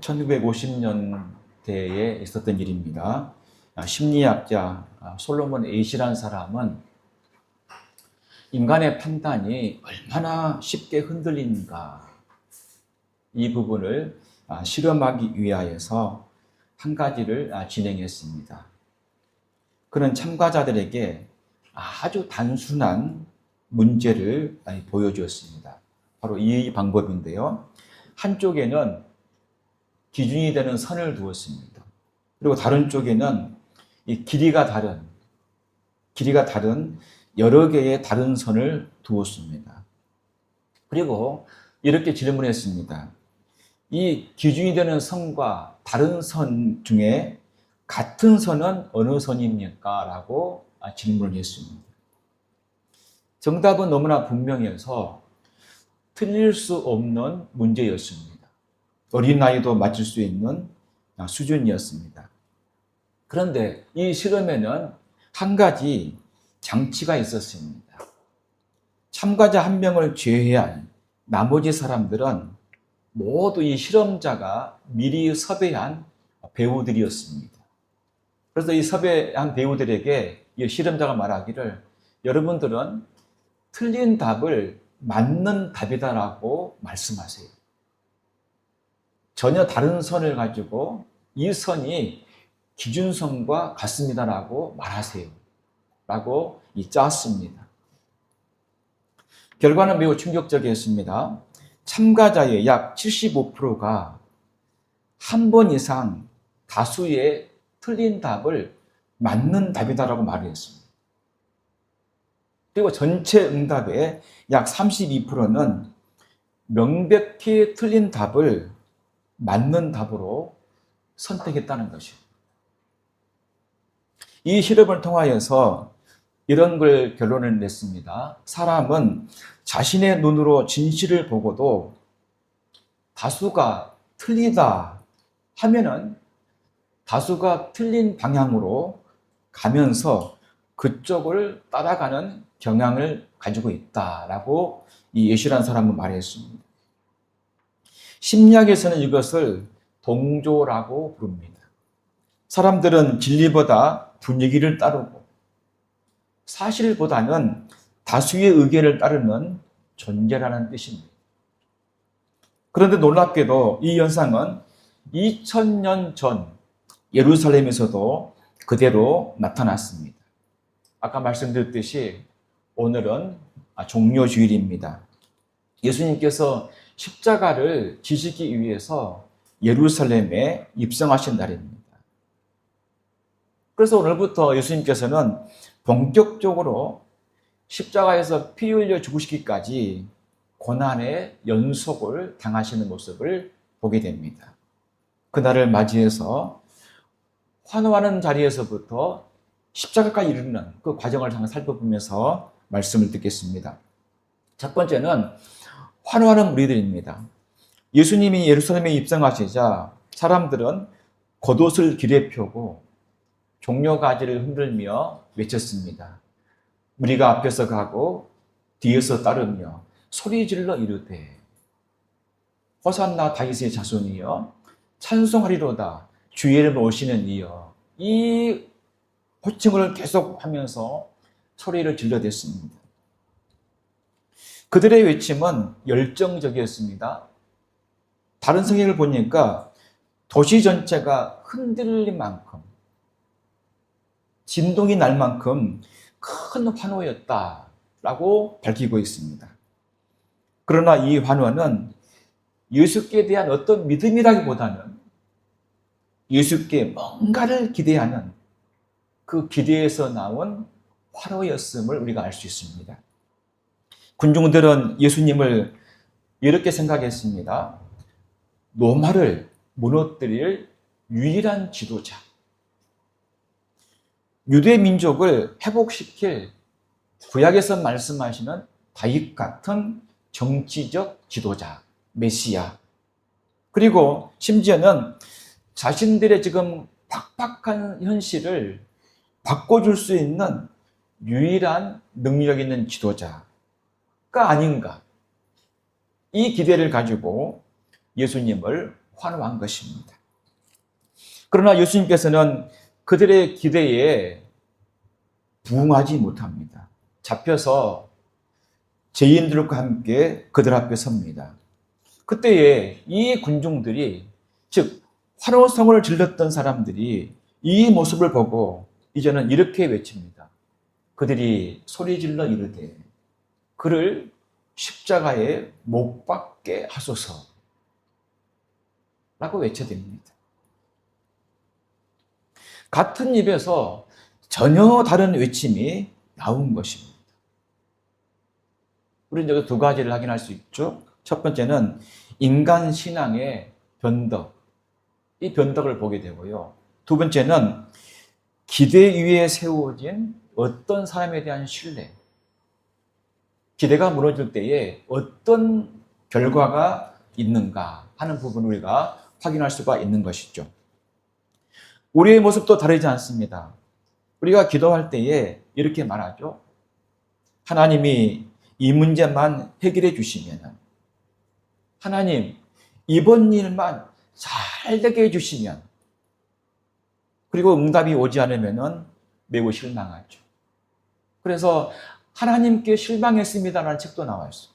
1950년대에 있었던 일입니다. 심리학자 솔로몬 에이시라는 사람은 인간의 판단이 얼마나 쉽게 흔들리는가 이 부분을 실험하기 위하여서 한 가지를 진행했습니다. 그는 참가자들에게 아주 단순한 문제를 보여주었습니다. 바로 이 방법인데요. 한쪽에는 기준이 되는 선을 두었습니다. 그리고 다른 쪽에는 이 길이가 다른 여러 개의 다른 선을 두었습니다. 그리고 이렇게 질문했습니다. 이 기준이 되는 선과 다른 선 중에 같은 선은 어느 선입니까? 라고 질문을 했습니다. 정답은 너무나 분명해서 틀릴 수 없는 문제였습니다. 어린아이도 맞출 수 있는 수준이었습니다. 그런데 이 실험에는 한 가지 장치가 있었습니다. 참가자 한 명을 제외한 나머지 사람들은 모두 이 실험자가 미리 섭외한 배우들이었습니다. 그래서 이 섭외한 배우들에게 이 실험자가 말하기를 여러분들은 틀린 답을 맞는 답이다라고 말씀하세요. 전혀 다른 선을 가지고 이 선이 기준선과 같습니다라고 말하세요. 라고 짰습니다. 결과는 매우 충격적이었습니다. 참가자의 약 75%가 한 번 이상 다수의 틀린 답을 맞는 답이다라고 말을 했습니다. 그리고 전체 응답의 약 32%는 명백히 틀린 답을 맞는 답으로 선택했다는 것입니다. 이 실험을 통하여서 이런 걸 결론을 냈습니다. 사람은 자신의 눈으로 진실을 보고도 다수가 틀리다 하면은 다수가 틀린 방향으로 가면서 그쪽을 따라가는 경향을 가지고 있다라고 이 예시라는 사람은 말했습니다. 심리학에서는 이것을 동조라고 부릅니다. 사람들은 진리보다 분위기를 따르고 사실보다는 다수의 의견을 따르는 존재라는 뜻입니다. 그런데 놀랍게도 이 현상은 2000년 전 예루살렘에서도 그대로 나타났습니다. 아까 말씀드렸듯이 오늘은 종료주일입니다. 예수님께서 십자가를 지시기 위해서 예루살렘에 입성하신 날입니다. 그래서 오늘부터 예수님께서는 본격적으로 십자가에서 피 흘려 죽으시기까지 고난의 연속을 당하시는 모습을 보게 됩니다. 그날을 맞이해서 환호하는 자리에서부터 십자가까지 이르는 그 과정을 잠깐 살펴보면서 말씀을 듣겠습니다. 첫 번째는 환호하는 무리들입니다. 예수님이 예루살렘에 입성하시자 사람들은 겉옷을 길에 펴고 종려가지를 흔들며 외쳤습니다. 우리가 앞에서 가고 뒤에서 따르며 소리질러 이르되 호산나 다윗의 자손이여 찬송하리로다 주의 이름으로 오시는 이여 이 호칭을 계속하면서 소리를 질러댔습니다. 그들의 외침은 열정적이었습니다. 다른 성경을 보니까 도시 전체가 흔들릴 만큼 진동이 날 만큼 큰 환호였다라고 밝히고 있습니다. 그러나 이 환호는 예수께 대한 어떤 믿음이라기보다는 예수께 뭔가를 기대하는 그 기대에서 나온 환호였음을 우리가 알 수 있습니다. 군중들은 예수님을 이렇게 생각했습니다. 로마를 무너뜨릴 유일한 지도자, 유대 민족을 회복시킬 구약에서 말씀하시는 다윗 같은 정치적 지도자, 메시아. 그리고 심지어는 자신들의 지금 팍팍한 현실을 바꿔줄 수 있는 유일한 능력 있는 지도자가 아닌가. 이 기대를 가지고 예수님을 환호한 것입니다. 그러나 예수님께서는 그들의 기대에 부응하지 못합니다. 잡혀서 죄인들과 함께 그들 앞에 섭니다. 그때에 이 군중들이, 즉 환호성을 질렀던 사람들이 이 모습을 보고 이제는 이렇게 외칩니다. 그들이 소리질러 이르되 그를 십자가에 못 박게 하소서 라고 외쳐댑니다. 같은 입에서 전혀 다른 외침이 나온 것입니다. 우리는 여기 두 가지를 확인할 수 있죠. 첫 번째는 인간 신앙의 변덕, 이 변덕을 보게 되고요. 두 번째는 기대 위에 세워진 어떤 사람에 대한 신뢰, 기대가 무너질 때에 어떤 결과가 있는가 하는 부분을 우리가 확인할 수가 있는 것이죠. 우리의 모습도 다르지 않습니다. 우리가 기도할 때에 이렇게 말하죠. 하나님이 이 문제만 해결해 주시면, 하나님 이번 일만 잘 되게 해주시면, 그리고 응답이 오지 않으면 매우 실망하죠. 그래서 하나님께 실망했습니다라는 책도 나와 있어요.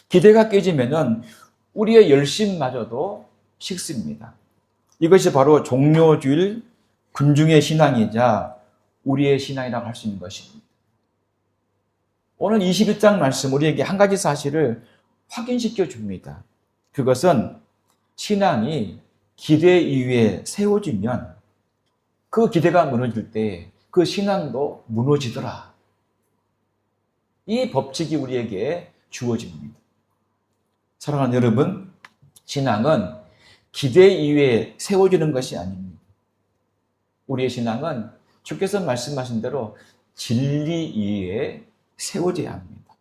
기대가 깨지면 우리의 열심마저도 식습니다. 이것이 바로 종료주일 군중의 신앙이자 우리의 신앙이라고 할 수 있는 것입니다. 오늘 21장 말씀 우리에게 한 가지 사실을 확인시켜 줍니다. 그것은 신앙이 기대 위에 세워지면 그 기대가 무너질 때 그 신앙도 무너지더라. 이 법칙이 우리에게 주어집니다. 사랑하는 여러분, 신앙은 기대 위에 세워지는 것이 아닙니다. 우리의 신앙은 주께서 말씀하신 대로 진리 위에 세워져야 합니다.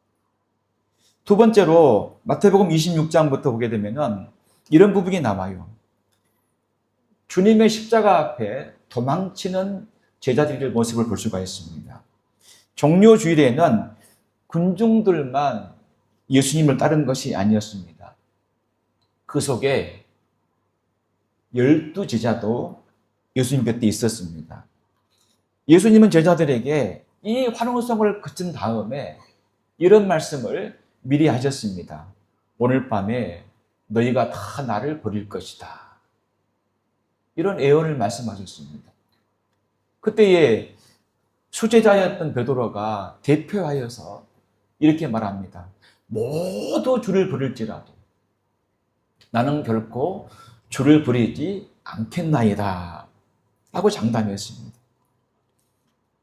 두 번째로 마태복음 26장부터 보게 되면 이런 부분이 나와요. 주님의 십자가 앞에 도망치는 제자들의 모습을 볼 수가 있습니다. 종료주일에는 군중들만 예수님을 따른 것이 아니었습니다. 그 속에 12제자도 예수님 곁에 있었습니다. 예수님은 제자들에게 이 환호성을 그친 다음에 이런 말씀을 미리 하셨습니다. 오늘 밤에 너희가 다 나를 버릴 것이다. 이런 예언을 말씀하셨습니다. 그때에 수제자였던 베드로가 대표하여서 이렇게 말합니다. 모두 주를 부를지라도 나는 결코 주를 부리지 않겠나이다 하고 장담했습니다.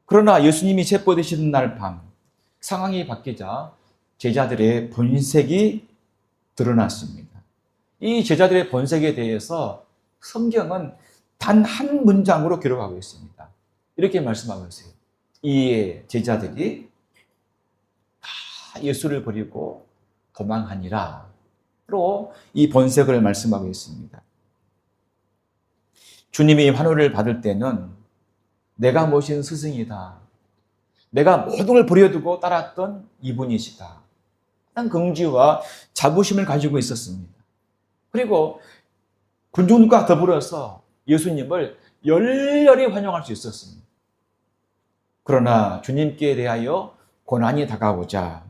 그러나 예수님이 체포되시는 날 밤 상황이 바뀌자 제자들의 본색이 드러났습니다. 이 제자들의 본색에 대해서 성경은 단 한 문장으로 기록하고 있습니다. 이렇게 말씀하고 있어요. 이에 제자들이 다 예수를 버리고 도망하니라. 로 이 본색을 말씀하고 있습니다. 주님이 환호를 받을 때는 내가 모신 스승이다. 내가 모든 걸 버려두고 따랐던 이분이시다. 한 긍지와 자부심을 가지고 있었습니다. 그리고 군중들과 더불어서 예수님을 열렬히 환영할 수 있었습니다. 그러나 주님께 대하여 고난이 다가오자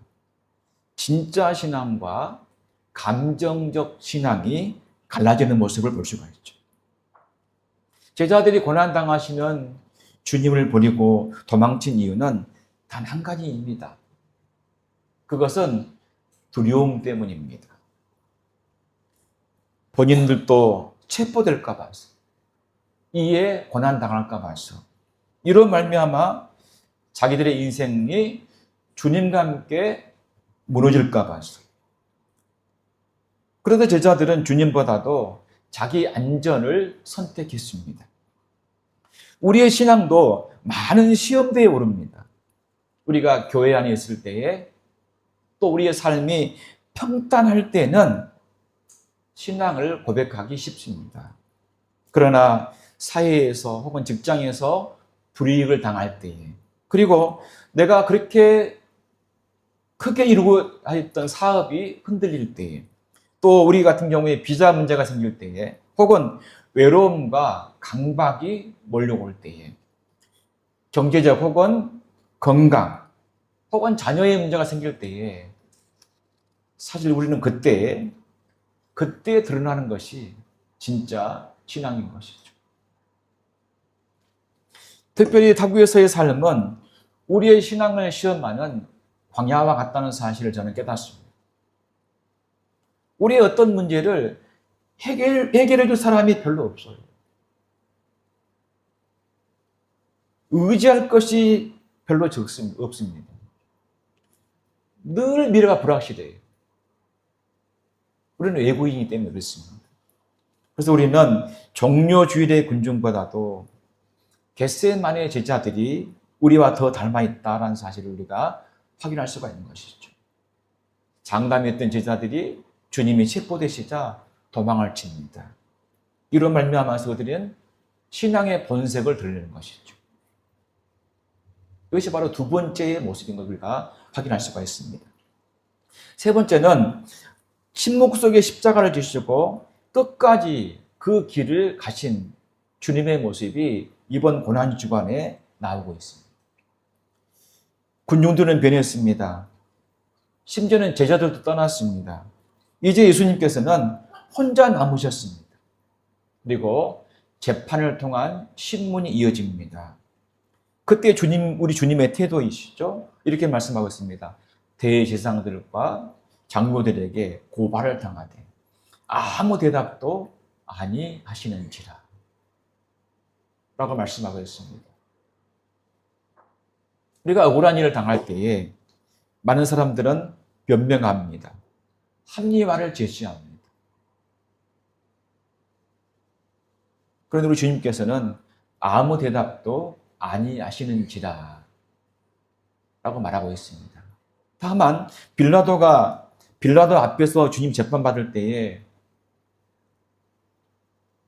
진짜 신앙과 감정적 신앙이 갈라지는 모습을 볼 수가 있죠. 제자들이 고난당하시는 주님을 버리고 도망친 이유는 단 한 가지입니다. 그것은 두려움 때문입니다. 본인들도 체포될까 봐서, 이에 고난당할까 봐서, 이로 말미암아 자기들의 인생이 주님과 함께 무너질까 봐서. 그런데 제자들은 주님보다도 자기 안전을 선택했습니다. 우리의 신앙도 많은 시험대에 오릅니다. 우리가 교회 안에 있을 때에 또 우리의 삶이 평탄할 때는 신앙을 고백하기 쉽습니다. 그러나 사회에서 혹은 직장에서 불이익을 당할 때에, 그리고 내가 그렇게 크게 이루고 했던 사업이 흔들릴 때에, 또 우리 같은 경우에 비자 문제가 생길 때에, 혹은 외로움과 강박이 몰려올 때에, 경제적 혹은 건강, 혹은 자녀의 문제가 생길 때에, 사실 우리는 그때 드러나는 것이 진짜 신앙인 것이죠. 특별히 타국에서의 삶은 우리의 신앙을 시험하는 광야와 같다는 사실을 저는 깨닫습니다. 우리의 어떤 문제를 해결해 줄 사람이 별로 없어요. 의지할 것이 별로 없습니다. 늘 미래가 불확실해요. 우리는 외국인이기 때문에 그렇습니다. 그래서 우리는 종료주일의 군중보다도 겟세마네의 제자들이 우리와 더 닮아있다는 사실을 우리가 확인할 수가 있는 것이죠. 장담했던 제자들이 주님이 체포되시자 도망을 칩니다. 이런 말미암아서 그들은 신앙의 본색을 드러내는 것이죠. 이것이 바로 두 번째의 모습인 것을 우리가 확인할 수가 있습니다. 세 번째는 침묵 속에 십자가를 지시고 끝까지 그 길을 가신 주님의 모습이 이번 고난 주간에 나오고 있습니다. 군중들은 변했습니다. 심지어는 제자들도 떠났습니다. 이제 예수님께서는 혼자 남으셨습니다. 그리고 재판을 통한 신문이 이어집니다. 그때 우리 주님의 태도이시죠? 이렇게 말씀하고 있습니다. 대제사장들과 장로들에게 고발을 당하되 아무 대답도 아니하시는지라 라고 말씀하고 있습니다. 우리가 억울한 일을 당할 때에 많은 사람들은 변명합니다. 합리화를 제시합니다. 그런데 우리 주님께서는 아무 대답도 아니하시는지라 라고 말하고 있습니다. 다만 빌라도 앞에서 주님 재판받을 때에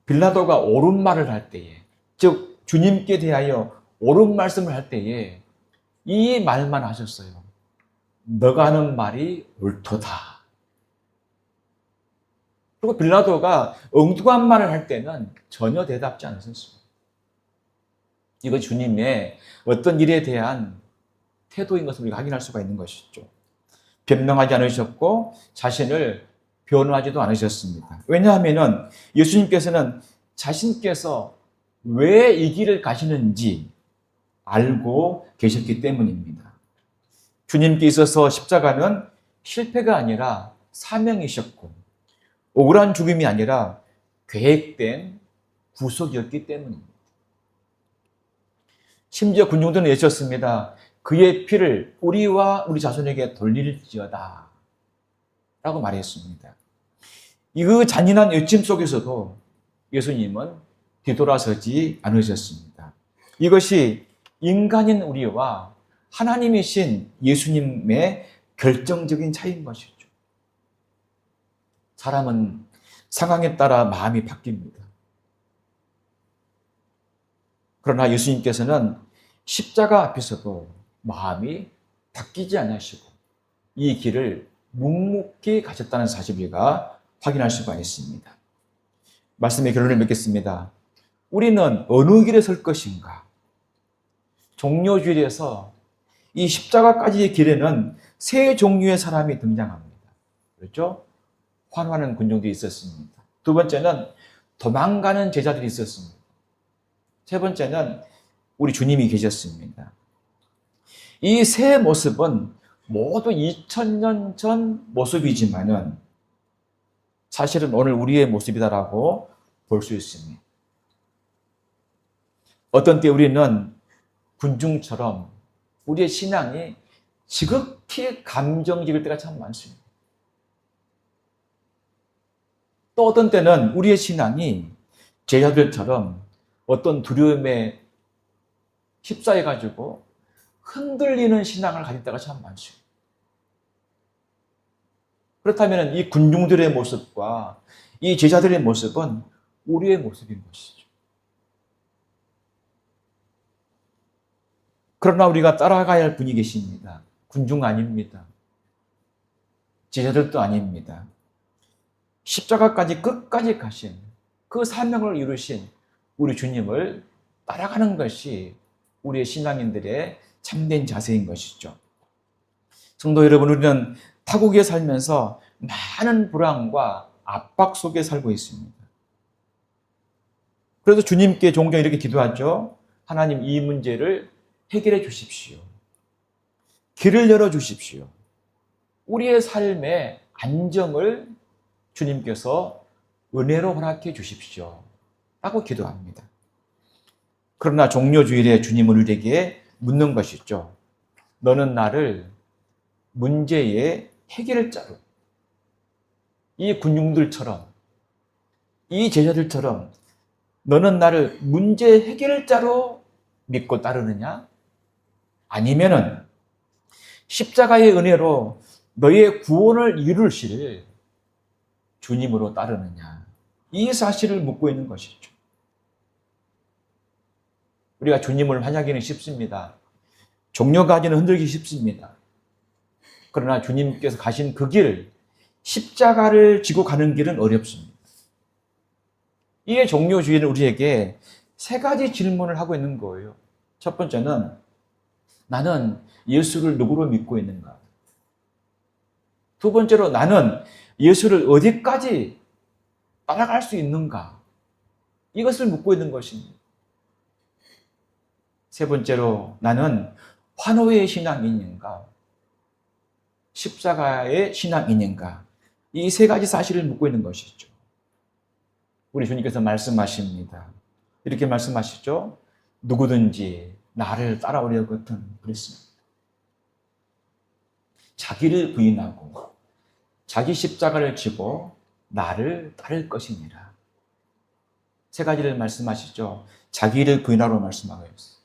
빌라도가 옳은 말을 할 때에, 즉 주님께 대하여 옳은 말씀을 할 때에 이 말만 하셨어요. 너가 하는 말이 옳도다. 그리고 빌라도가 엉뚱한 말을 할 때는 전혀 대답지 않으셨습니다. 이거 주님의 어떤 일에 대한 태도인 것을 우리가 확인할 수가 있는 것이죠. 변명하지 않으셨고 자신을 변호하지도 않으셨습니다. 왜냐하면 예수님께서는 자신께서 왜 이 길을 가시는지 알고 계셨기 때문입니다. 주님께 있어서 십자가는 실패가 아니라 사명이셨고 억울한 죽음이 아니라 계획된 구속이었기 때문입니다. 심지어 군중들은 외쳤습니다. 그의 피를 우리와 우리 자손에게 돌릴지어다 라고 말했습니다. 이 잔인한 외침 속에서도 예수님은 뒤돌아서지 않으셨습니다. 이것이 인간인 우리와 하나님이신 예수님의 결정적인 차이인 것이죠. 사람은 상황에 따라 마음이 바뀝니다. 그러나 예수님께서는 십자가 앞에서도 마음이 바뀌지 않으시고 이 길을 묵묵히 가셨다는 사실을 우리가 확인할 수가 있습니다. 말씀의 결론을 맺겠습니다. 우리는 어느 길에 설 것인가? 종료주일에서 이 십자가까지의 길에는 세 종류의 사람이 등장합니다. 그렇죠? 환호하는 군중들이 있었습니다. 두 번째는 도망가는 제자들이 있었습니다. 세 번째는 우리 주님이 계셨습니다. 이 세 모습은 모두 2000년 전 모습이지만은 사실은 오늘 우리의 모습이다라고 볼 수 있습니다. 어떤 때 우리는 군중처럼 우리의 신앙이 지극히 감정적일 때가 참 많습니다. 또 어떤 때는 우리의 신앙이 제자들처럼 어떤 두려움에 휩싸여가지고 흔들리는 신앙을 가질 때가 참 많습니다. 그렇다면 이 군중들의 모습과 이 제자들의 모습은 우리의 모습인 것이죠. 그러나 우리가 따라가야 할 분이 계십니다. 군중 아닙니다. 제자들도 아닙니다. 십자가까지 끝까지 가신 그 사명을 이루신 우리 주님을 따라가는 것이 우리의 신앙인들의 참된 자세인 것이죠. 성도 여러분, 우리는 타국에 살면서 많은 불안과 압박 속에 살고 있습니다. 그래서 주님께 종종 이렇게 기도하죠. 하나님, 이 문제를 해결해 주십시오. 길을 열어 주십시오. 우리의 삶의 안정을 주님께서 은혜로 허락해 주십시오. 라고 기도합니다. 그러나 종료주일에 주님은 우리에게 묻는 것이죠. 너는 나를 문제의 해결자로, 이 군중들처럼, 이 제자들처럼 너는 나를 문제 해결자로 믿고 따르느냐? 아니면은 십자가의 은혜로 너의 구원을 이루실 주님으로 따르느냐? 이 사실을 묻고 있는 것이죠. 우리가 주님을 환영하기는 쉽습니다. 종려가지는 흔들기 쉽습니다. 그러나 주님께서 가신 그 길, 십자가를 지고 가는 길은 어렵습니다. 이에 종료주의는 우리에게 세 가지 질문을 하고 있는 거예요. 첫 번째는 나는 예수를 누구로 믿고 있는가? 두 번째로 나는 예수를 어디까지 따라갈 수 있는가? 이것을 묻고 있는 것입니다. 세 번째로 나는 환호의 신앙인인가? 십자가의 신앙인인가? 이 세 가지 사실을 묻고 있는 것이죠. 우리 주님께서 말씀하십니다. 이렇게 말씀하시죠. 누구든지 나를 따라오려거든 그랬습니다. 자기를 부인하고 자기 십자가를 지고 나를 따를 것이니라. 세 가지를 말씀하시죠. 자기를 부인하라고 말씀하고 있어요.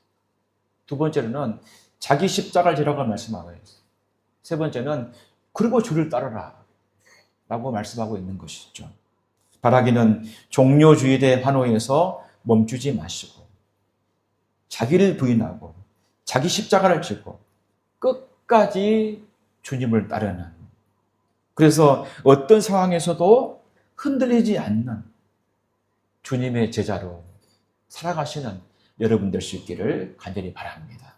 두 번째로는 자기 십자가를 지라고 말씀하고 있어요. 세 번째는 그리고 주를 따르라 라고 말씀하고 있는 것이죠. 바라기는 종료주일의 환호에서 멈추지 마시고 자기를 부인하고 자기 십자가를 지고 끝까지 주님을 따르는, 그래서 어떤 상황에서도 흔들리지 않는 주님의 제자로 살아가시는 여러분 될 수 있기를 간절히 바랍니다.